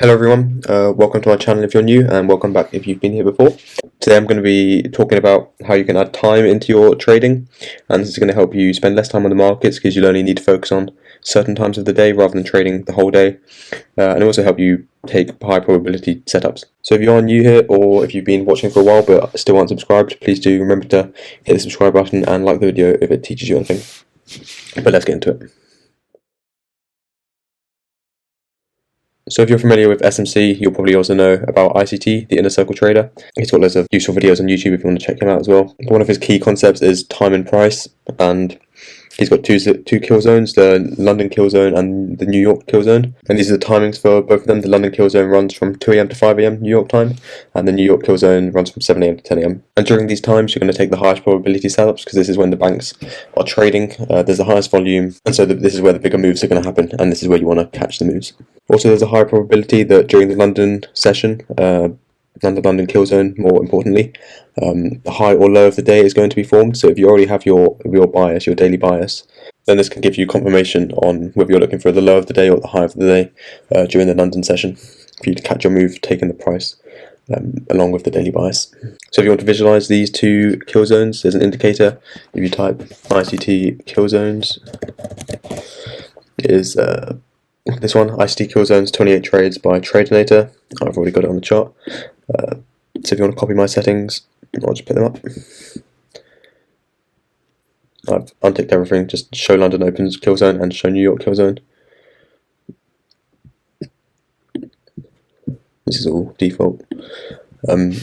Hello everyone, welcome to my channel if you're new, and welcome back if you've been here before. Today I'm going to be talking about how you can add time into your trading, and this is going to help you spend less time on the markets because you'll only need to focus on certain times of the day rather than trading the whole day, and also help you take high probability setups. So if you are new here, or if you've been watching for a while but still aren't subscribed, please do remember to hit the subscribe button and like the video if it teaches you anything. But let's get into it. So if you're familiar with SMC, you'll probably also know about ICT, the Inner Circle Trader. He's got loads of useful videos on YouTube if you want to check him out as well. One of his key concepts is time and price, and he's got two kill zones, the London kill zone and the New York kill zone. And these are the timings for both of them. The London kill zone runs from 2 AM to 5 AM New York time, and the New York kill zone runs from 7 AM to 10 AM. And during these times, you're going to take the highest probability setups because this is when the banks are trading. There's the highest volume, and so this is where the bigger moves are going to happen, and this is where you want to catch the moves. Also, there's a high probability that during the London session, and the London kill zone, more importantly, the high or low of the day is going to be formed. So if you already have your bias, your daily bias, then this can give you confirmation on whether you're looking for the low of the day or the high of the day during the London session, for you to catch your move, taking the price along with the daily bias. So if you want to visualize these two kill zones, there's an indicator. If you type ICT kill zones, it is this one, ICT kill zones 28 trades by Tradinator. I've already got it on the chart. So if you want to copy my settings, I'll just put them up. I've unticked everything, just show London opens kill zone and show New York kill zone. This is all default. And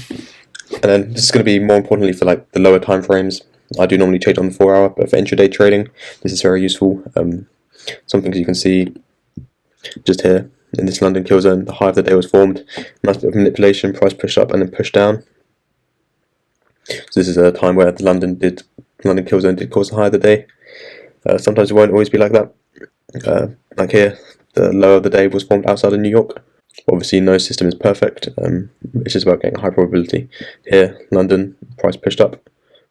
then this is going to be more importantly for like the lower time frames. I do normally trade on the 4 hour, but for intraday trading, this is very useful. Some things you can see just here in this London kill zone, the high of the day was formed. Nice bit of manipulation, price pushed up and then pushed down. So this is a time where the London kill zone did cause the high of the day. Sometimes it won't always be like that. Like here, the low of the day was formed outside of New York. Obviously, no system is perfect. It's just about getting high probability. Here, London price pushed up,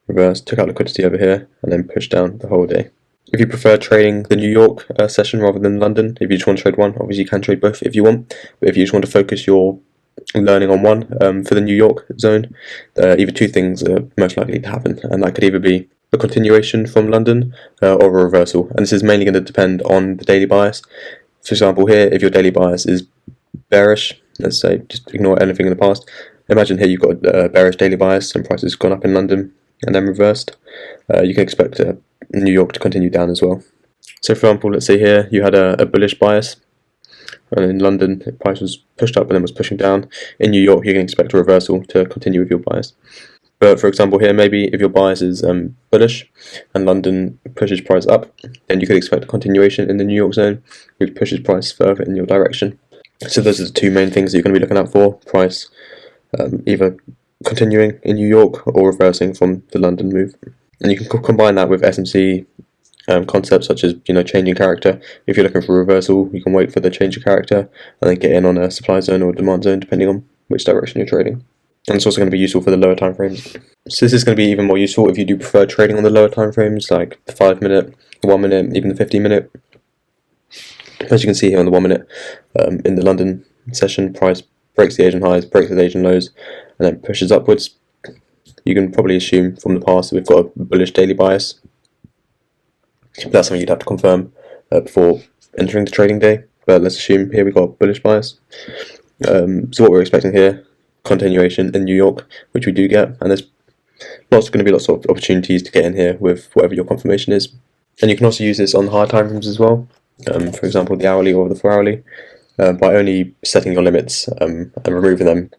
reversed, took out liquidity over here, and then pushed down the whole day. If you prefer trading the New York session rather than London, if you just want to trade one, obviously you can trade both if you want. But if you just want to focus your learning on one, for the New York zone, either two things are most likely to happen, and that could either be a continuation from London or a reversal. And this is mainly going to depend on the daily bias. For example, here, if your daily bias is bearish, let's say, just ignore anything in the past. Imagine here you've got a bearish daily bias and prices gone up in London and then reversed. You can expect New York to continue down as well. So for example, let's say here you had a bullish bias, and in London the price was pushed up and then was pushing down. In New York you can expect a reversal to continue with your bias. But for example here, maybe if your bias is bullish and London pushes price up, then you could expect a continuation in the New York zone, which pushes price further in your direction. So those are the two main things that you're going to be looking out for: price either continuing in New York or reversing from the London move. And you can combine that with SMC concepts such as, changing character. If you're looking for a reversal, you can wait for the change of character and then get in on a supply zone or demand zone depending on which direction you're trading. And it's also going to be useful for the lower time frames. So this is going to be even more useful if you do prefer trading on the lower time frames, like the 5 minute, the 1 minute, even the 15 minute. As you can see here on the 1 minute, in the London session, price breaks the Asian highs, breaks the Asian lows, and then pushes upwards. You can probably assume from the past that we've got a bullish daily bias. But that's something you'd have to confirm before entering the trading day. But let's assume here we've got a bullish bias. So what we're expecting here, continuation in New York, which we do get, and there's going to be lots of opportunities to get in here with whatever your confirmation is. And you can also use this on higher time frames as well. For example, the hourly or the 4 hourly, by only setting your limits and removing them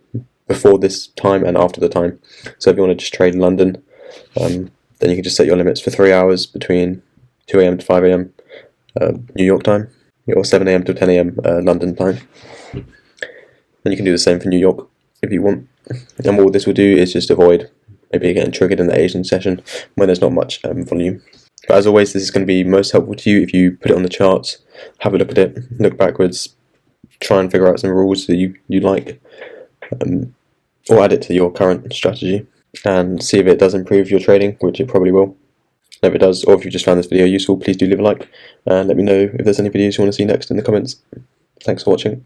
before this time and after the time. So if you want to just trade in London, then you can just set your limits for 3 hours between 2 AM to 5 AM New York time, or 7 AM to 10 AM London time. And you can do the same for New York if you want. And what this will do is just avoid maybe getting triggered in the Asian session when there's not much volume. But as always, this is going to be most helpful to you if you put it on the charts, have a look at it, look backwards, try and figure out some rules that you like, or add it to your current strategy and see if it does improve your trading, which it probably will. If it does, or if you just found this video useful, please do leave a like and let me know if there's any videos you want to see next in the comments. Thanks for watching.